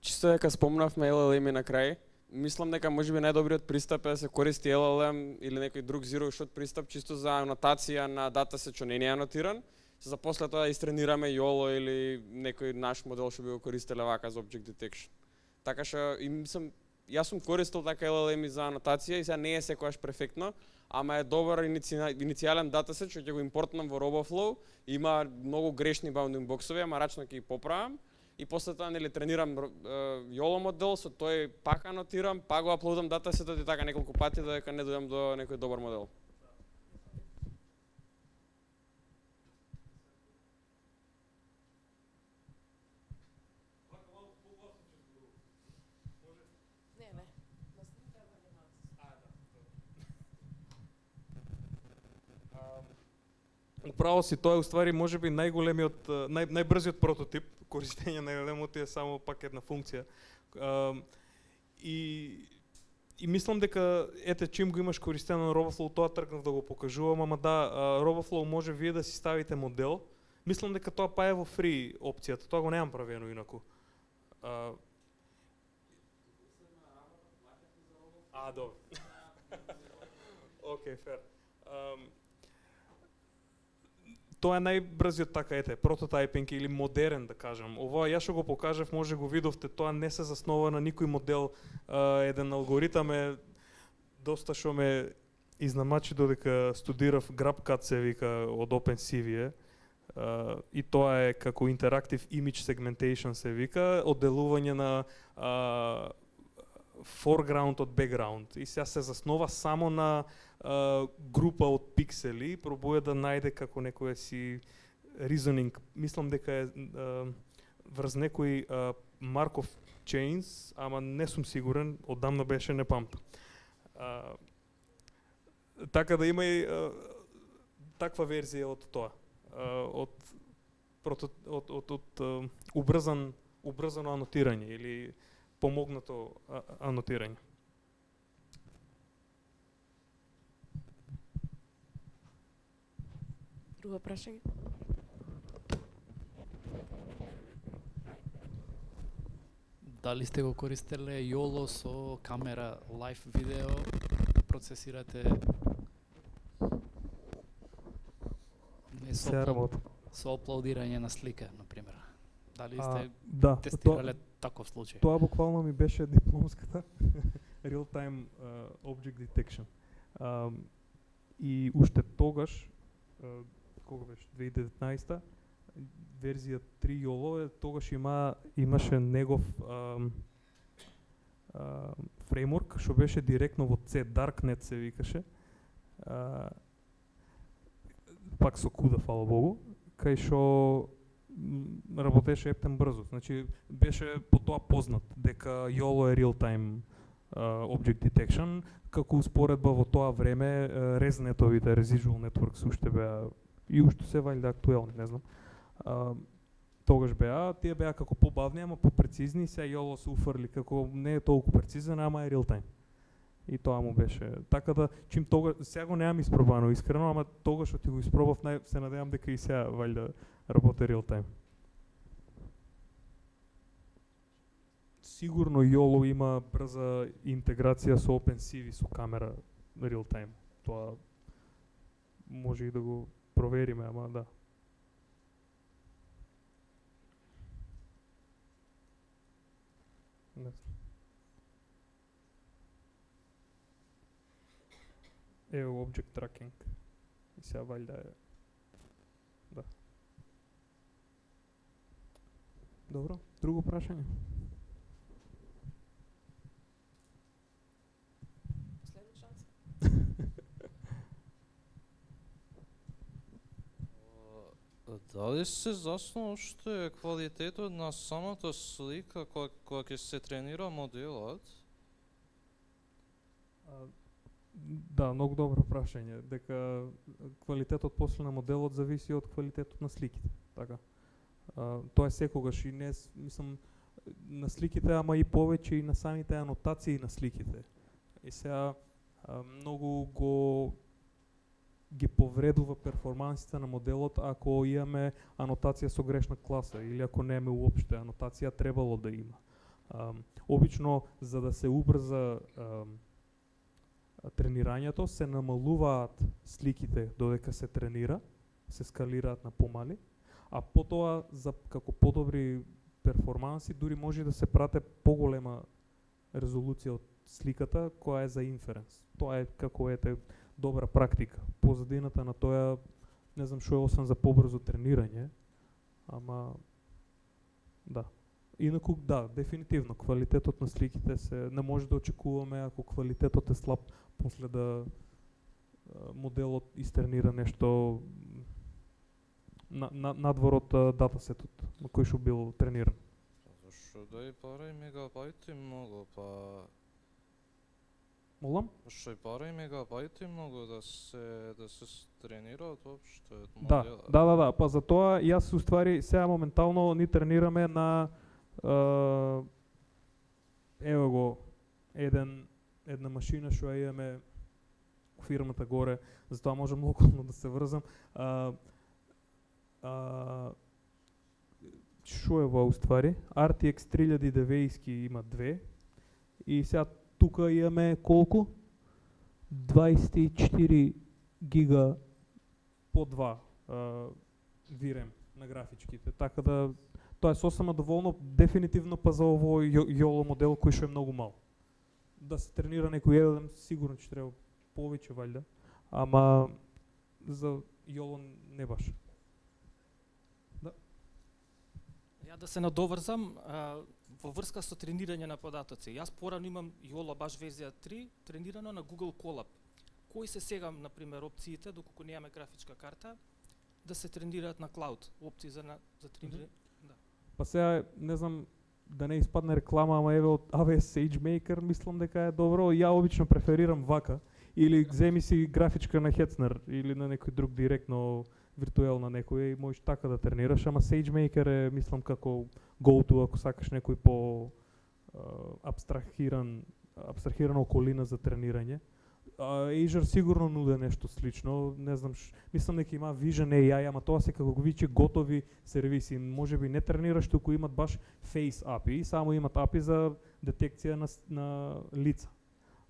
Чисто дека спомнавме LLM на крај, мислам дека можеби најдобриот пристап е да се користи LLM или некој друг zero shot пристап чисто за анотација на датасет што не е анотиран, за после тоа да истренираме YOLO или некој наш модел што би го користеле вака за object detection. Така што и мислам, јас сум користел така LLM за анотација и сега не е секогаш перфектно, ама е добар иницијален датасет што ќе го импортнам во RoboFlow, има многу грешни bounding боксови, ама рачно ќе ги поправам и после тоа нели тренирам YOLO модел, со тој пак анотирам, пак го аплодам датасетот и така неколку пати додека не дојдам до некој добар модел. Управо си, тоа е уствари можеби најголемиот, најбрзиот прототип, користење на LLM е само пак една функција. И мислам дека ете чим го имаш користено на RoboFlow, тоа тргнав да го покажувам, ама да, RoboFlow може вие да си ставите модел. Мислам дека тоа па е во фри опцијата, тоа го немам правено инаку. Добро. Океј, фер. Тоа е најбрзиот така ете прототипинг или модерен да кажам. Ова јас што го покажав, може го видовте, тоа не се заснова на никој модел. Еден алгоритам е доста што ме изнамачи додека студирав GrabCAD се вика од OpenCV и тоа е како Interactive Image Segmentation се вика, одделување на foreground од background и сега се заснова само на група од пиксели, пробува да најде како некој си reasoning. Мислам дека е врз некој Markov chains, ама не сум сигурен, оддамна беше не памтам. Така да има и таква верзија од тоа. Од убрзано анотирање или помогнато анотирање. Друго прашање? Дали сте го користеле YOLO со камера лайв видео да процесирате со аплодирање на слика, например? Дали сте тестирале таков случај? Тоа буквално ми беше дипломската real time object detection. И уште тогаш, кога беше 2019-та, верзија 3 YOLO, тогаш имаше негов фреймворк што беше директно во C, Darknet се викаше. Пак со CUDA, фала Богу, кај што работеше ептен брзо. Значи беше по тоа познат дека YOLO е real time object detection, како успоредба во тоа време ResNet-овите residual networks уште беа и уште се валјда актуелни, не знам. Тогаш беа, тие беа како побавни, ама попрецизни, сега YOLO се уфрли како не е толку прецизен, ама е real time. И тоа му беше. Така да, чим тогаш, сега го немам испробано искрено, ама тогаш што ти го испробав, се надевам дека и сега валјда работи real time. Сигурно YOLO има брза интеграција со OpenCV, со камера real time. Тоа може и да го провериме, ама да. Не знам. Ево Object Tracking. И сега валјда е. Да. Добро, друго прашање? Последна шанса. Дали се засна уште квалитетот на самата слика кога ќе се тренира моделот? Да, многу добро прашање. Дека квалитетот после на моделот зависи од квалитетот на сликите. Така. Тоа е секогаш и не, мислам, на сликите, ама и повеќе и на самите анотации на сликите. И сега многу ги повредува перформансите на моделот ако имаме анотација со грешна класа или ако немаме уопште анотација, требало да има. Обично, за да се убрза тренирањето, се намалуваат сликите додека се тренира, се скалираат на помали, а потоа за како подобри перформанси дури може да се прате поголема резолуција од сликата која е за инференс. Тоа е како добра практика. Позадината на тоа, не знам што е освен за побрзо тренирање, ама да. Инаку да, дефинитивно квалитетот на сликите не може да очекуваме ако квалитетот е слаб после да моделот истренира нешто надвор од датасетот на кој што бил трениран. Зашто да и пара и мегабајти многу, па... Молам? Што и пара и мегабајти многу да се тренираат општо моделот. Да, па за тоа јас уствари сега моментално ни тренираме на ево го една машина што ја имаме фирмата горе, затоа можам локално да се врзам. Што е во уствари? RTX 3090 има две и сега тука имаме колку? 24 гига по 2 VRAM на графичките, така да тоа е сосема доволно дефинитивно па за овој YOLO модел кој што е многу мал. Да се тренира некој еден, сигурно ќе треба повеќе валјда, ама за YOLO не баш. Да. Ја да се надоврзам во врска со тренирање на податоци. Јас порано имам YOLO баш верзија 3 тренирано на Google Colab. Кои се сега, например, опциите доколку немаме графичка карта да се тренираат на клауд, опции за тренирање? Да. Па сега не знам да не испадне реклама, ама еве од AWS SageMaker мислам дека е добро. Ја обично преферирам вака или земи си графичка на Hetzner или на некој друг директно виртуелна некој и можеш така да тренираш, ама SageMaker е мислам како go-to ако сакаш некој по абстрахирана околина за тренирање. Azure сигурно нуде нешто слично, не знам, мислам дека има Vision AI, ама тоа се како го вичи готови сервиси, можеби не тренираш, туку имат баш Face API, само имат API за детекција на лица.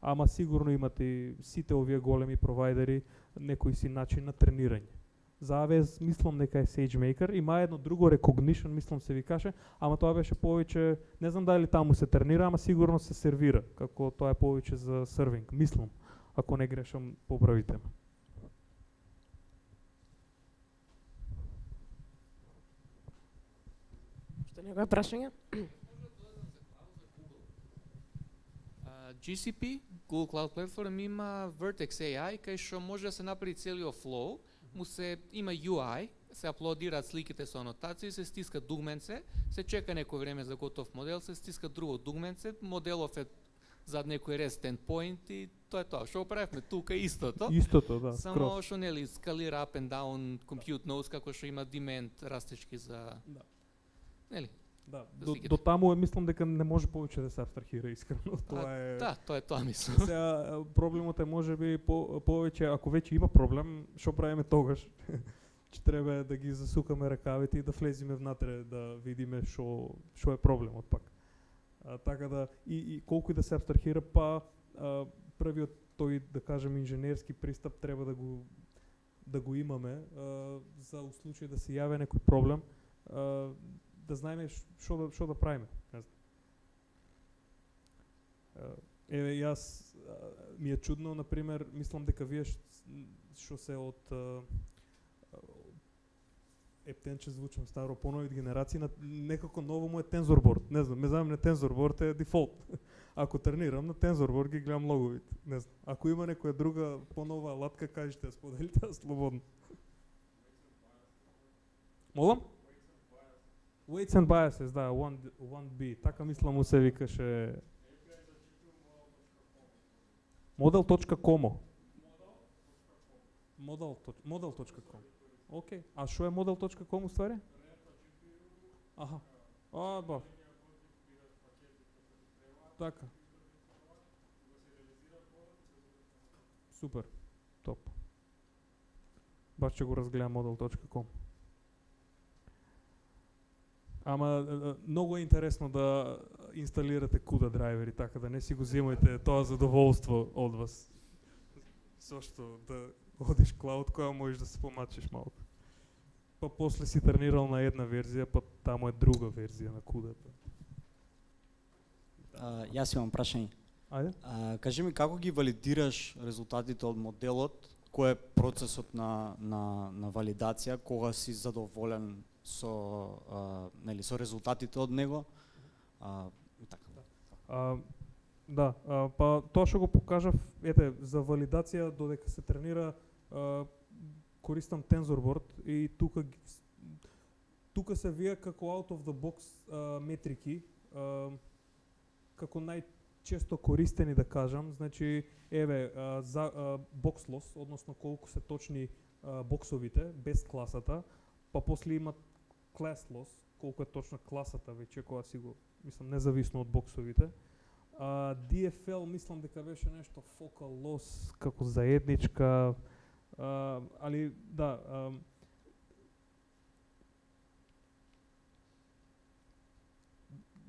Ама сигурно имат и сите овие големи провайдери некој си начин на тренирање. За AWS мислам дека е SageMaker, има едно друго Recognition, мислам се викаше, ама тоа беше повеќе, не знам дали таму се тренира, ама сигурно се сервира, како тоа е повеќе за сервинг, мислам. Ако не грешам, поправите ме. Што некој прашање? GCP, Google Cloud Platform, има Vertex AI, кај што може да се направи целиот flow, има UI, се аплодираат сликите со анотации, се стиска дугменце, се чека некој време за готов модел, се стиска друго дугменце, моделов е зад некој REST endpoint и тоа е тоа. Што правевме тука истото. Истото, да. Само што нели скалира up and down compute nodes како што има demand растечки за нели. Да, до таму мислам дека не може повеќе да се абстрахира искрено. Тоа е Да, тоа е тоа мислам. Сега проблемот е можеби повеќе, ако веќе има проблем, што правиме тогаш? Че треба да ги засукаме ракавите и да влеземе внатре да видиме што е проблемот пак. Така да и колку и да се абстрахира, па првиот тој да кажем инженерски пристап треба да го имаме за у случај да се јави некој проблем, да знаеме што да правиме. Не знам. Еве јас ми е чудно, на пример, мислам дека вие што се од ептенче звучам старо, понови генерации, некако ново му е TensorBoard. Не знам, ме знам на TensorBoard е дефолт. Ако тренирам на TensorBoard ги гледам логовите. Не знам. Ако има некоја друга понова алатка, кажете ја споделите слободно. Молам? Weights and Biases, да, 1B. Така мислам му се викаше. Model.com. Model.com. Океј. А што е model.com уствари? Аха. Ба. Така. Супер. Топ. Баш ќе го разгледам model.com. Ама многу е интересно да инсталирате CUDA драйвери, така да не си го земајте тоа задоволство од вас. Зошто да одиш клауд која можеш да се помачиш малку. Па после си тренирал на една верзија, па таму е друга верзија на CUDA. Јас имам прашање. Ајде. Кажи ми како ги валидираш резултатите од моделот, кој е процесот на валидација, кога си задоволен со нели со резултатите од него? Така. Да, па тоа што го покажав, ете, за валидација додека се тренира, користам TensorBoard и тука се вие како out of the box метрики, како најчесто користени да кажам, значи еве за box loss, односно колку се точни боксовите без класата, па после има class loss, колку е точна класата веќе кога си го, мислам, независно од боксовите. DFL мислам дека беше нешто focal loss како заедничка, али да,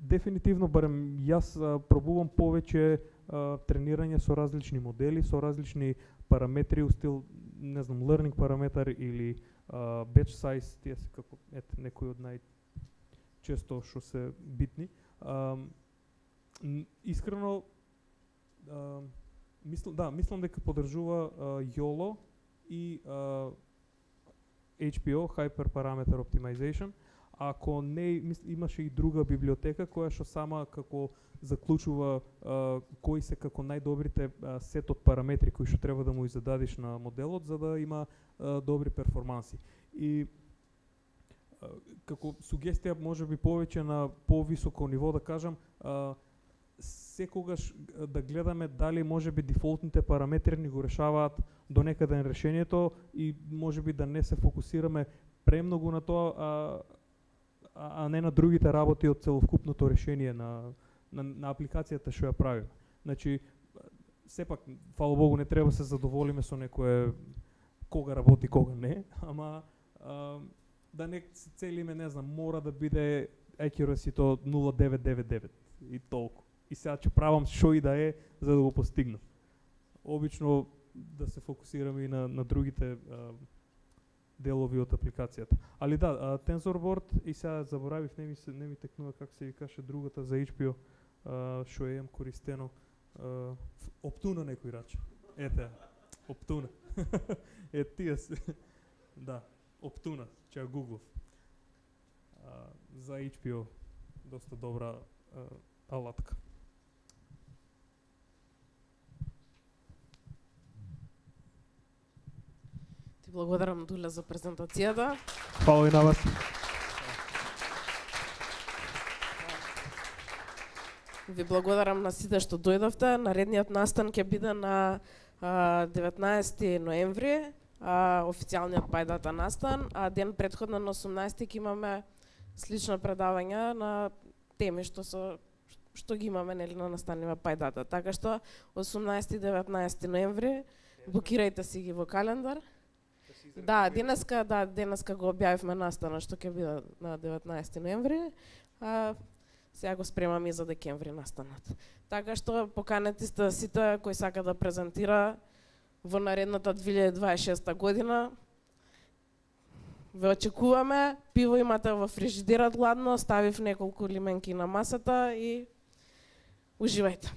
дефинитивно барем јас пробувам повеќе тренирање со различни модели, со различни параметри, стил, не знам, learning параметар или batch size, тие се како некои од најчесто што се битни. Искрено мислам дека поддржува YOLO и HPO, Hyperparameter Optimization. Ако не, имаше и друга библиотека која што сама како заклучува кои се како најдобрите сет од параметри кои што треба да му зададиш на моделот за да има добри перформанси. И како сугестија можеби повеќе на повисоко ниво да кажам, секогаш да гледаме дали можеби дефолтните параметри ни го решаваат до некаде решението и можеби да не се фокусираме премногу на тоа, а не на другите работи од целокупното решение на апликацијата што ја правиме. Значи, сепак, фала Богу, не треба се задоволиме со некое кога работи, кога не, ама да не се целиме, не знам, мора да биде accuracy-то 0,999 и толку. И сега ќе правам што и да е за да го постигнам. Обично да се фокусираме и на другите делови од апликацијата. Али да, TensorBoard, и сега заборавив, не ми текнува как се викаше другата за HPO, што е користено. Оптуна некој раче. Ете, Оптуна. Тие се. Да, Оптуна, ќе ја гуглов. За HPO, доста добра алатка. Ти благодарам, Дуле, за презентацијата. Фала и на вас. Ви благодарам на сите што дојдовте. Наредниот настан ќе биде на 19 ноември, официјалниот Пајдата настан, а ден претходно на 18 ќе имаме слично предавање на теми што ги имаме нели на настанива Пајдата. Така што 18 и 19 ноември букирајте си ги во календар. Да, денеска го објавивме настана што ќе биде на 19 ноември. Сега го спремаме и за декември настанат. Така што поканети сте сите кои сака да презентира во наредната 2026 година Ве очекуваме, пиво имате во фрижидерот гладно, ставив неколку лименки на масата и уживајте.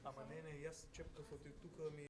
Ама не, јас чепкав од тука ми